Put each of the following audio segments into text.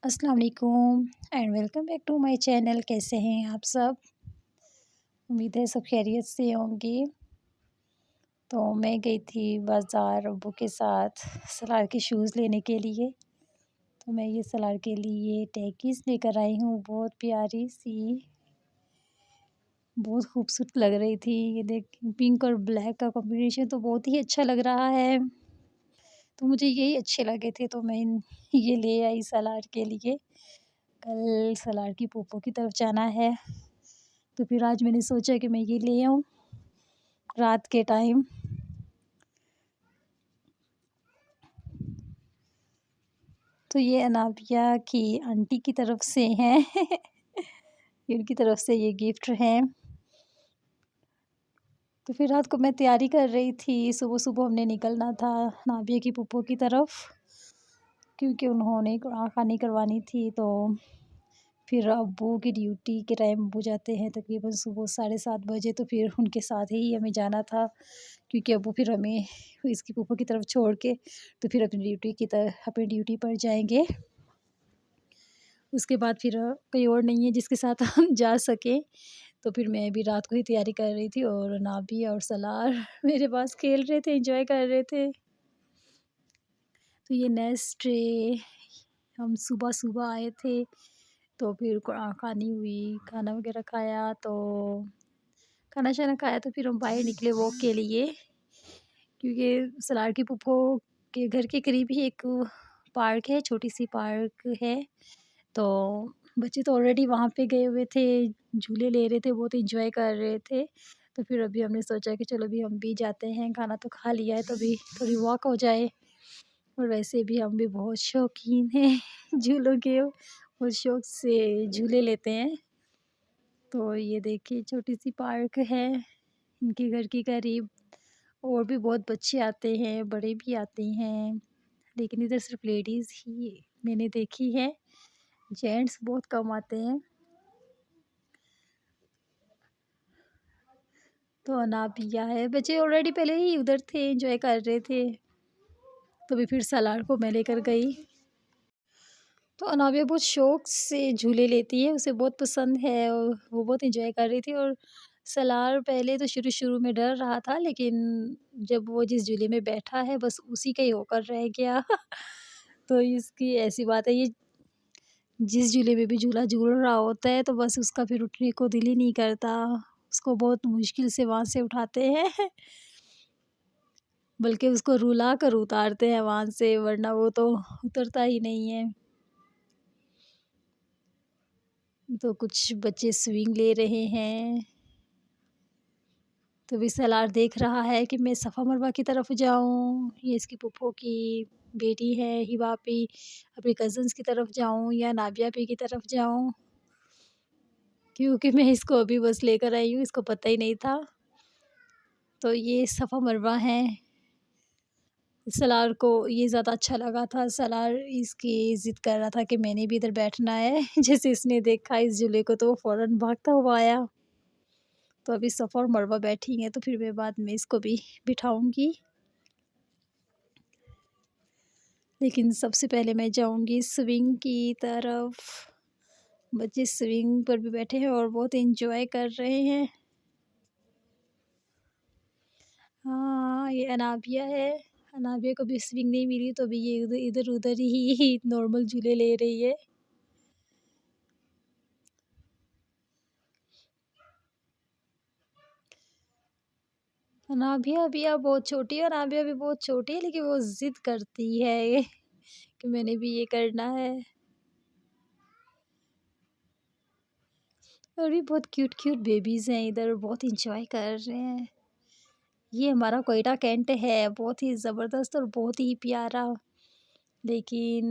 अस्सलाम वालेकुम and welcome back to my channel. कैसे हैं आप सब? उम्मीद है सब खैरियत से होंगे। तो मैं गई थी बाज़ार अब्बू के साथ सलार के शूज़ लेने के लिए। तो मैं ये सलार के लिए टैकीज़ लेकर आई हूँ, बहुत प्यारी सी, बहुत खूबसूरत लग रही थी। ये देख, पिंक और ब्लैक का कॉम्बिनेशन तो बहुत ही अच्छा लग रहा है। तो मुझे यही अच्छे लगे थे, तो मैं ये ले आई सलार के लिए। कल सलार की फूफो की तरफ जाना है, तो फिर आज मैंने सोचा कि मैं ये ले आऊँ रात के टाइम। तो ये अनाबिया की आंटी की तरफ से हैं उनकी तरफ से ये गिफ्ट हैं। तो फिर रात को मैं तैयारी कर रही थी, सुबह-सुबह हमने निकलना था अनाबिया की फूफो की तरफ, क्योंकि उन्होंने खानी करवानी थी। तो फिर अब्बू की ड्यूटी के टाइम अब्बू जाते हैं तकरीबन सुबह 7:30 बजे, तो फिर उनके साथ ही हमें जाना था, क्योंकि अब्बू फिर हमें इसकी फूफो की तरफ छोड़ के तो फिर अपनी ड्यूटी पर जाएँगे। उसके बाद फिर कोई और नहीं है जिसके साथ हम जा सकें। तो फिर मैं भी रात को ही तैयारी कर रही थी और नाबिया और सलार मेरे पास खेल रहे थे, एंजॉय कर रहे थे। तो ये नेक्स्ट डे हम सुबह-सुबह आए थे, तो फिर खानी हुई, खाना वगैरह खाया, तो खाना-शाना खाया तो फिर हम बाहर निकले वॉक के लिए, क्योंकि सलार की फूफो के घर के करीब ही एक पार्क है, छोटी-सी पार्क है। तो बच्चे तो ऑलरेडी वहाँ पे गए हुए थे, झूले ले रहे थे, बहुत एंजॉय कर रहे थे। तो फिर अभी हमने सोचा कि चलो अभी हम भी जाते हैं, खाना तो खा लिया है, तो अभी थोड़ी वॉक हो जाए। और वैसे भी हम भी बहुत शौकीन हैं झूलों के, बहुत शौक से झूले लेते हैं। तो ये देखिए छोटी-सी पार्क है इनके घर के करीब, और भी बहुत बच्चे आते हैं, बड़े भी आते हैं, लेकिन इधर सिर्फ़ लेडीज़ ही मैंने देखी है, जेंट्स बहुत कम आते हैं। तो अनाबिया है, बच्चे ऑलरेडी पहले ही उधर थे, एंजॉय कर रहे थे, तो अभी फिर सलार को मैं लेकर गई। तो अनाबिया बहुत शौक से झूले लेती है, उसे बहुत पसंद है और वो बहुत एंजॉय कर रही थी। और सलार पहले तो शुरू-शुरू में डर रहा था, लेकिन जब वो जिस झूले में बैठा है बस उसी का ही होकर रह गया तो इसकी ऐसी बात है, ये जिस झूले में भी झूला झूल रहा होता है तो बस उसका फिर उठने को दिल ही नहीं करता, उसको बहुत मुश्किल से वहाँ से उठाते हैं बल्कि उसको रुला कर उतारते हैं वहाँ से, वरना वो तो उतरता ही नहीं है। तो कुछ बच्चे स्विंग ले रहे हैं, तो अभी सलार देख रहा है कि मैं सफ़ा मरवा की तरफ जाऊँ, ये इसकी फूफो की बेटी है हिबा आपी, अपने कज़िन्स की तरफ जाऊँ या नाबिया आपी की तरफ जाऊँ, क्योंकि मैं इसको अभी बस लेकर आई हूँ, इसको पता ही नहीं था। तो ये सफ़ा मरवा है, सलार को ये ज़्यादा अच्छा लगा था, सलार इसकी ज़िद कर रहा था कि मैंने भी इधर बैठना है जैसे इसने देखा इस झूले को तो वो फ़ौरन भागता हुआ आया। तो अभी सफ़ा और मरवा बैठी हैं, तो फिर मैं बाद में इसको भी बिठाऊँगी। लेकिन सबसे पहले मैं जाऊँगी स्विंग की तरफ। बच्चे स्विंग पर भी बैठे हैं और बहुत एंजॉय कर रहे हैं। हाँ, ये अनाबिया है। अनाबिया को भी स्विंग नहीं मिली, तो अभी ये इधर-उधर ही नॉर्मल झूले ले रही है। अनाबिया अभी अब बहुत छोटी है, अनाबिया भी बहुत छोटी है, लेकिन वो ज़िद करती है कि मैंने भी ये करना है। और भी बहुत क्यूट-क्यूट बेबीज़ हैं इधर, बहुत एंजॉय कर रहे हैं। ये हमारा कोयटा कैंट है, बहुत ही ज़बरदस्त और बहुत ही प्यारा। लेकिन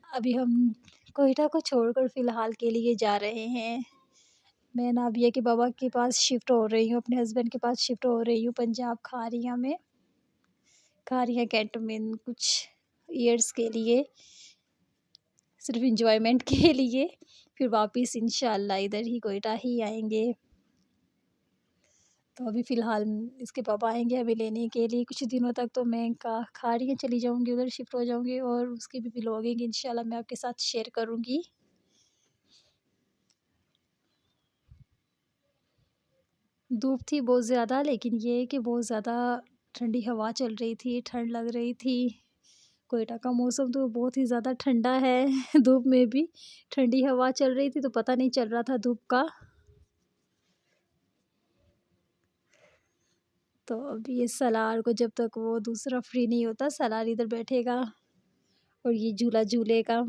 अभी हम कोयटा को छोड़कर फ़िलहाल के लिए जा रहे हैं। मैं नाबिया के बाबा के पास शिफ्ट हो रही हूँ, अपने हस्बैंड के पास शिफ्ट हो रही हूँ पंजाब खारिया में। खारिया कैंट में कुछ ईयर्स के लिए, सिर्फ़ एन्जॉयमेंट के लिए, फिर वापस इंशाअल्लाह इधर ही कोयटा ही आएँगे। तो अभी फ़िलहाल इसके पापा आएँगे अभी लेने के लिए, कुछ दिनों तक तो मैं का खाड़ी चली जाऊँगी, उधर शिफ्ट हो जाऊँगी और उसकी भी व्लॉगिंग इंशाल्लाह मैं आपके साथ शेयर करूँगी। धूप थी बहुत ज़्यादा, लेकिन ये है कि बहुत ज़्यादा ठंडी हवा चल रही थी, ठंड लग रही थी। कोयटा का मौसम तो बहुत ही ज़्यादा ठंडा है धूप में भी ठंडी हवा चल रही थी तो पता नहीं चल रहा था धूप का। तो अभी ये सलार को जब तक वो दूसरा फ्री नहीं होता, सलार इधर बैठेगा और ये झूला झूलेगा।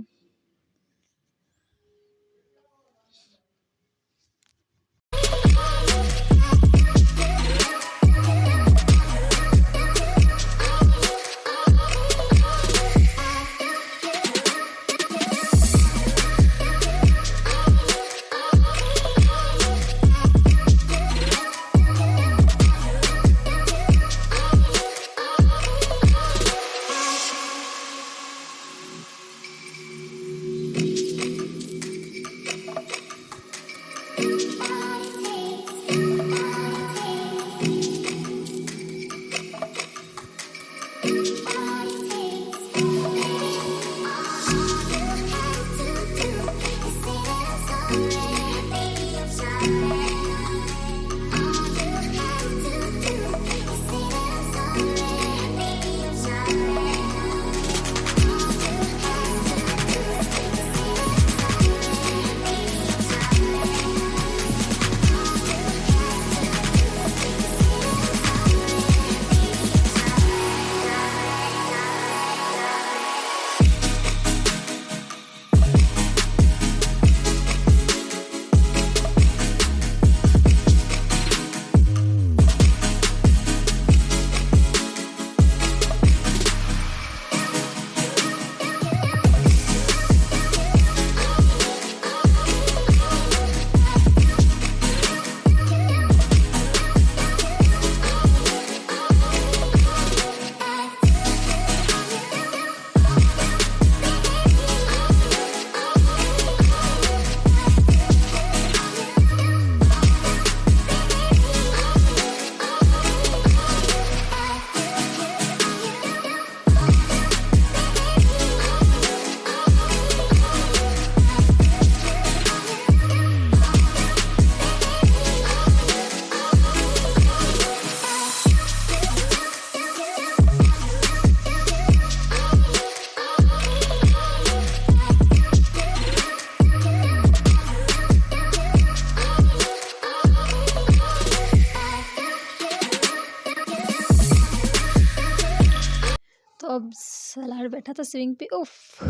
तो अब सलार बैठा था स्विंग पे, उफ।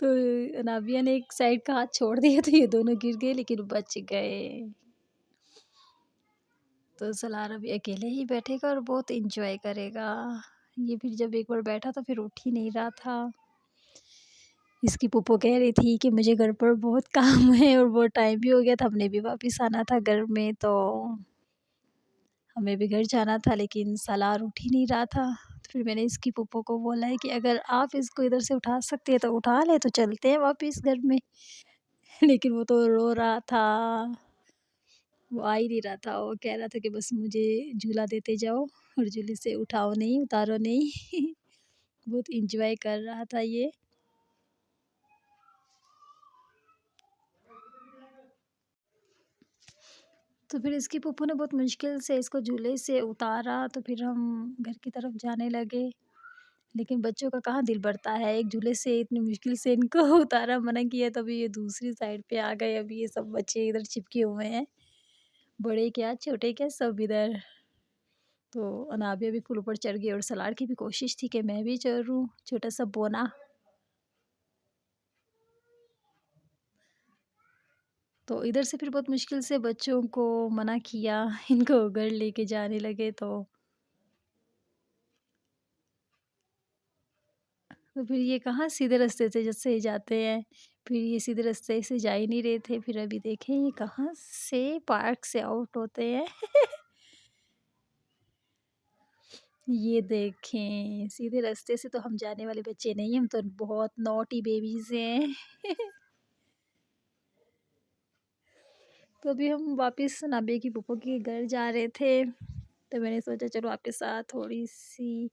तो अनाबिया ने एक साइड का हाथ छोड़ दिया तो ये दोनों गिर गए लेकिन बच गए। तो सलार अभी अकेले ही बैठेगा और बहुत एंजॉय करेगा। ये फिर जब एक बार बैठा तो फिर उठ ही नहीं रहा था। इसकी पुप्पो कह रही थी कि मुझे घर पर बहुत काम है और बहुत टाइम भी हो गया था, हमने भी वापस आना था घर में, तो हमें भी घर जाना था, लेकिन सलार उठ ही नहीं रहा था। तो फिर मैंने इसकी पुप्पो को बोला है कि अगर आप इसको इधर से उठा सकते हैं तो उठा ले, तो चलते हैं वापस घर में। लेकिन वो तो रो रहा था, वो आ ही नहीं रहा था। वो कह रहा था कि बस मुझे झूला देते जाओ और झूले से उठाओ नहीं, उतारो नहीं। बहुत एंजॉय कर रहा था ये। तो फिर इसकी पुप्पो ने बहुत मुश्किल से इसको झूले से उतारा, तो फिर हम घर की तरफ जाने लगे। लेकिन बच्चों का कहाँ दिल भरता है, एक झूले से इतनी मुश्किल से इनको उतारा, मना किया, तभी ये दूसरी साइड पे आ गए। अभी ये सब बच्चे इधर चिपके हुए हैं, बड़े क्या छोटे क्या सब इधर। तो अनाबिया भी फुल ऊपर चढ़ गई और सलार की भी कोशिश थी कि मैं भी चढ़ूँ, छोटा सा बोना। तो इधर से फिर बहुत मुश्किल से बच्चों को मना किया, इनको घर लेके जाने लगे। तो फिर ये कहाँ सीधे रास्ते से जैसे ही जाते हैं, फिर ये सीधे रास्ते से जा ही नहीं रहे थे। फिर अभी देखें ये कहाँ से पार्क से आउट होते हैं। ये देखें, सीधे रास्ते से तो हम जाने वाले बच्चे नहीं हैं, हम तो बहुत नॉटी बेबीज़ हैं। तो अभी हम वापस नाबिया की फूफो के घर जा रहे थे, तो मैंने सोचा चलो आपके साथ थोड़ी-सी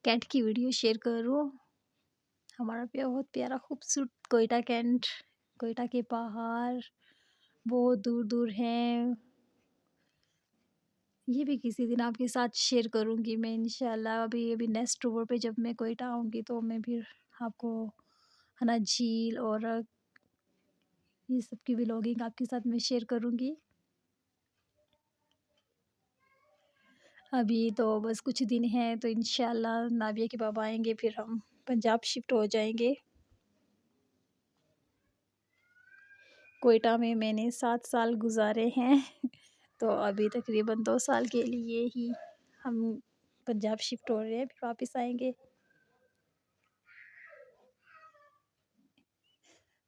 कैंट की वीडियो शेयर करूँ। हमारा बहुत प्यारा खूबसूरत कोयटा कैंट, कोयटा के पहाड़ बहुत दूर-दूर हैं। ये भी किसी दिन आपके साथ शेयर करूँगी मैं इंशाल्लाह। अभी अभी नेक्स्ट टूर पे जब मैं कोयटा आऊँगी तो मैं फिर आपको है ना झील और ये सब की व्लॉगिंग आपके साथ मैं शेयर करूँगी। अभी तो बस कुछ दिन हैं तो इंशाल्लाह नाबिया के पापा आएँगे फिर हम पंजाब शिफ्ट हो जाएँगे। कोयटा में मैंने 7 साल गुज़ारे हैं तो अभी तकरीबन 2 साल के लिए ही हम पंजाब शिफ्ट हो रहे हैं, फिर वापस आएँगे।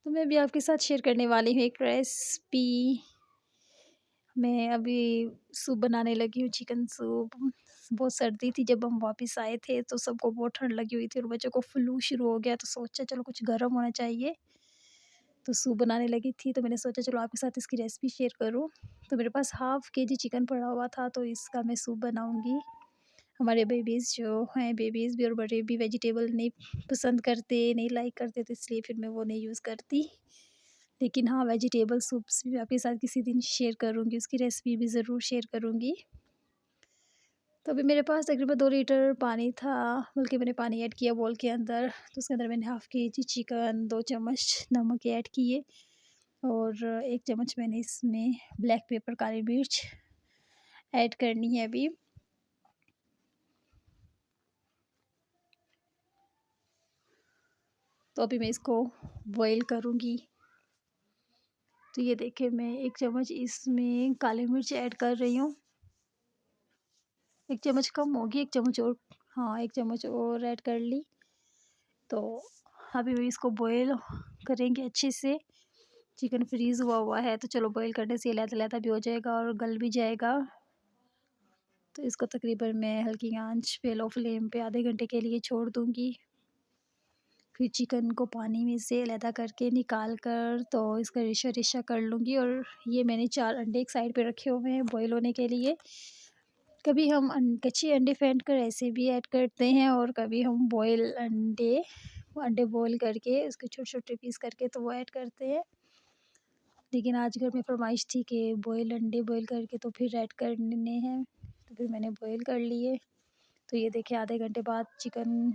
तो मैं अभी आपके साथ शेयर करने वाली हूँ एक रेसिपी। मैं अभी सूप बनाने लगी हूँ, चिकन सूप। बहुत सर्दी थी जब हम वापस आए थे तो सबको बहुत ठंड लगी हुई थी और बच्चों को फ्लू शुरू हो गया तो सोचा चलो कुछ गर्म होना चाहिए। तो सूप बनाने लगी थी तो मैंने सोचा चलो आपके साथ इसकी रेसिपी शेयर करूँ। तो मेरे पास हाफ़ केजी चिकन पड़ा हुआ था तो इसका मैं सूप बनाऊँगी। हमारे बेबीज़ जो हैं, बेबीज़ भी और बड़े भी वेजिटेबल नहीं पसंद करते, नहीं लाइक करते तो इसलिए फिर मैं वो नहीं यूज़ करती। लेकिन हाँ, वेजिटेबल सूप्स भी आपके साथ किसी दिन शेयर करूँगी, उसकी रेसिपी भी ज़रूर शेयर करूँगी। तो अभी मेरे पास तकरीबन 2 लीटर पानी था, बल्कि मैंने पानी ऐड किया बाउल के अंदर, तो उसके अंदर मैंने हाफ़ केजी चिकन, 2 चम्मच नमक ऐड किए और 1 चम्मच मैंने इसमें ब्लैक पेपर, काली मिर्च ऐड करनी है अभी। तो अभी मैं इसको बॉयल करूँगी। तो ये देखिए मैं 1 चम्मच इसमें काली मिर्च ऐड कर रही हूँ। 1 चम्मच कम होगी, 1 चम्मच और, हाँ, 1 चम्मच और ऐड कर ली। तो अभी भी इसको बॉयल करेंगे अच्छे से। चिकन फ्रीज़ हुआ हुआ है तो चलो बॉयल करने से लहता-लहता भी हो जाएगा और गल भी जाएगा। तो इसको तकरीबन मैं हल्की आँच पे लो फ्लेम पे आधे घंटे के लिए छोड़ दूँगी। फिर चिकन को पानी में से अलहदा करके निकाल कर तो इसका रेशा-रेशा कर लूँगी और ये मैंने 4 अंडे एक साइड पे रखे हुए हैं बॉयल होने के लिए। कभी हम कच्चे अंडे फेंट कर ऐसे भी ऐड करते हैं और कभी हम बॉयल अंडे अंडे बॉयल करके उसके छोटे-छोटे पीस करके तो वो ऐड करते हैं। लेकिन आज घर में फ़रमाइश थी कि बॉयल अंडे बॉयल करके तो फिर ऐड करने हैं, तो फिर मैंने बॉयल कर लिए। तो ये देखिए आधे घंटे बाद चिकन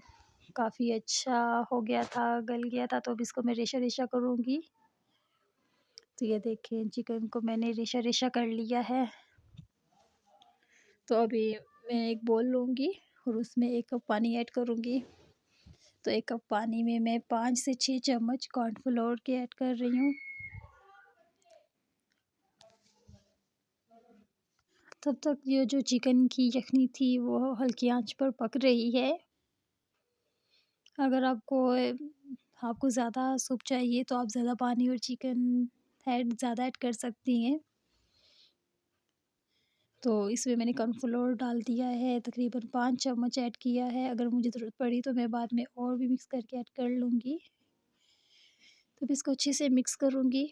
काफ़ी अच्छा हो गया था, गल गया था, तो अब इसको मैं रेशा-रेशा करूँगी। तो ये देखिए चिकन को मैंने रेशा-रेशा कर लिया है। तो अभी मैं एक बोल लूँगी और उसमें 1 कप पानी ऐड करूँगी। तो 1 कप पानी में मैं 5 से 6 चम्मच कॉर्नफ्लोर के ऐड कर रही हूँ। तब तक ये जो चिकन की यखनी थी वो हल्की आंच पर पक रही है। अगर आपको ज़्यादा सूप चाहिए तो आप ज़्यादा पानी और चिकन ज़्यादा ऐड कर सकती हैं। तो इसमें मैंने कॉर्नफ्लोर डाल दिया है, तकरीबन 5 चम्मच ऐड किया है। अगर मुझे ज़रूरत पड़ी तो मैं बाद में और भी मिक्स करके ऐड कर लूँगी। तो अब इसको अच्छे से मिक्स करूँगी।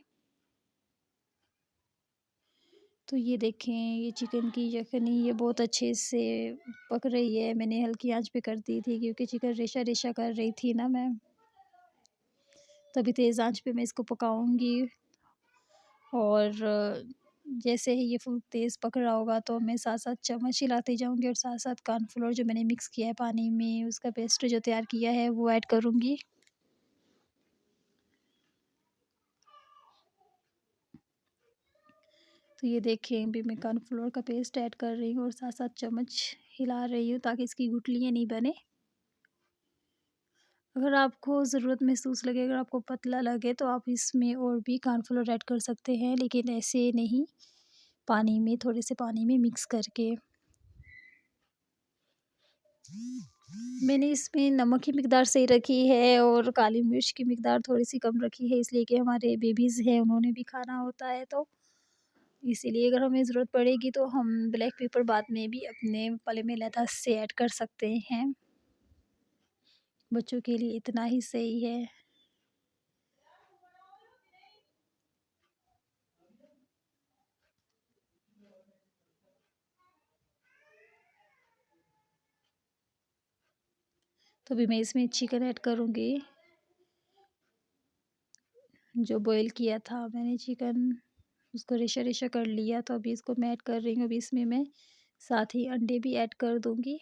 तो ये देखें ये चिकन की यखनी ये बहुत अच्छे से पक रही है। मैंने हल्की आंच पे कर दी थी क्योंकि चिकन रेशा-रेशा कर रही थी ना मैं। तो अभी तेज़ आंच पे मैं इसको पकाऊँगी और जैसे ही ये फूल तेज़ पक रहा होगा तो मैं साथ-साथ चम्मच हिलाती जाऊँगी और साथ-साथ कॉर्नफ्लोर जो मैंने मिक्स किया है पानी में उसका पेस्ट जो तैयार किया है वो ऐड करूँगी। तो ये देखें अभी मैं कॉर्नफ्लोर का पेस्ट ऐड कर रही हूँ और साथ-साथ चम्मच हिला रही हूँ ताकि इसकी गुठलियाँ नहीं बने। अगर आपको ज़रूरत महसूस लगे, अगर आपको पतला लगे तो आप इसमें और भी कॉर्नफ्लोर ऐड कर सकते हैं, लेकिन ऐसे नहीं, पानी में थोड़े से पानी में मिक्स करके। मैंने इसमें नमक की मिक़दार सही रखी है और काली मिर्च की मिक़दार थोड़ी-सी कम रखी है इसलिए कि हमारे बेबीज़ हैं, उन्होंने भी खाना होता है तो इसीलिए अगर हमें ज़रूरत पड़ेगी तो हम ब्लैक पेपर बाद में भी अपने पले में अलहदा से ऐड कर सकते हैं। बच्चों के लिए इतना ही सही है। तो अभी मैं इसमें चिकन ऐड करूँगी। जो बॉईल किया था मैंने चिकन, उसको रेशा-रेशा कर लिया, तो अभी इसको मैं ऐड कर रही हूँ। अभी इसमें मैं साथ ही अंडे भी ऐड कर दूँगी।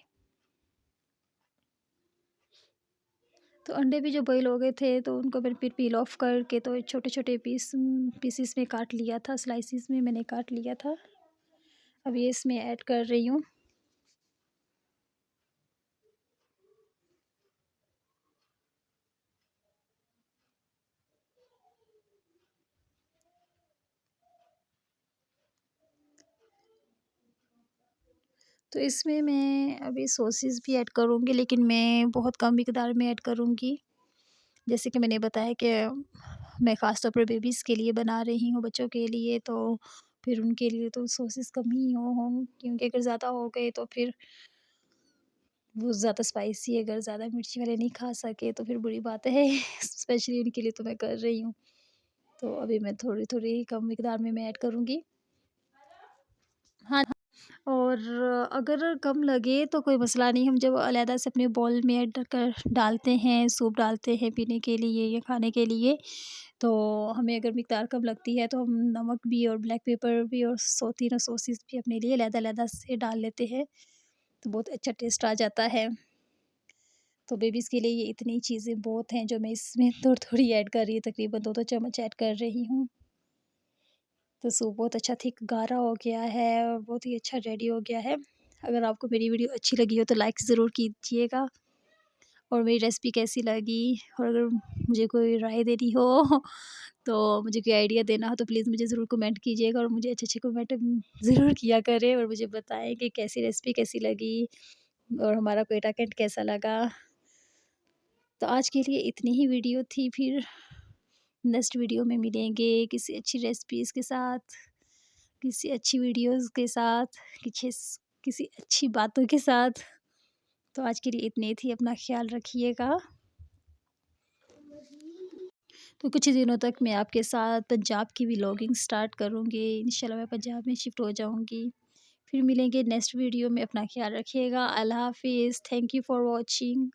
तो अंडे भी जो बॉईल हो गए थे, तो उनको मैंने फिर पील ऑफ करके तो छोटे-छोटे पीसेस में काट लिया था, स्लाइसेस में मैंने काट लिया था। अब ये इसमें ऐड कर रही हूँ। तो इसमें मैं अभी सॉसेस भी ऐड करूँगी, लेकिन मैं बहुत कम मिकदार में ऐड करूँगी। जैसे कि मैंने बताया कि मैं ख़ास तौर पर बेबीज़ के लिए बना रही हूँ, बच्चों के लिए, तो फिर उनके लिए तो सॉसेस कम ही हों, क्योंकि अगर ज़्यादा हो गए तो फिर वो ज़्यादा स्पाइसी, अगर ज़्यादा मिर्ची वाले नहीं खा सके तो फिर बुरी बात है। स्पेशली उनके लिए तो मैं कर रही हूँ। तो अभी मैं थोड़ी-थोड़ी कम मिकदार में मैं ऐड करूँगी। हाँ, और अगर कम लगे तो कोई मसला नहीं, हम जब अलहदा से अपने बाउल में ऐड कर डालते हैं, सूप डालते हैं पीने के लिए या खाने के लिए, तो हमें अगर मिक़दार कम लगती है तो हम नमक भी और ब्लैक पेपर भी और तीनों सॉसेस भी अपने लिए अलग-अलग से डाल लेते हैं, तो बहुत अच्छा टेस्ट आ जाता है। तो बेबीज़ के लिए ये इतनी चीज़ें बहुत हैं जो मैं इसमें थोड़ी-थोड़ी ऐड कर रही हूँ, तकरीबन 2-2 चम्मच ऐड कर रही हूँ। तो सूप बहुत अच्छा थिक गाढ़ा हो गया है और बहुत ही अच्छा रेडी हो गया है। अगर आपको मेरी वीडियो अच्छी लगी हो तो लाइक ज़रूर कीजिएगा, और मेरी रेसिपी कैसी लगी, और अगर मुझे कोई राय देनी हो तो मुझे कोई आइडिया देना हो तो प्लीज़ मुझे ज़रूर कमेंट कीजिएगा, और मुझे अच्छे-अच्छे कमेंट ज़रूर किया करें और मुझे बताएँ कि कैसी रेसिपी कैसी लगी और हमारा पेटा कैंट कैसा लगा। तो आज के लिए इतनी ही वीडियो थी, फिर नेक्स्ट वीडियो में मिलेंगे किसी अच्छी रेसिपीज़ के साथ, किसी अच्छी वीडियोज़ के साथ, किसी अच्छी बातों के साथ। तो आज के लिए इतनी ही थी, अपना ख़्याल रखिएगा। तो कुछ ही दिनों तक मैं आपके साथ पंजाब की व्लॉगिंग स्टार्ट करूँगी। इंशाल्लाह मैं पंजाब में शिफ्ट हो जाऊँगी। फिर मिलेंगे नेक्स्ट वीडियो में, अपना ख़्याल रखिएगा। अल्लाह हाफ़िज़। Thank you for watching.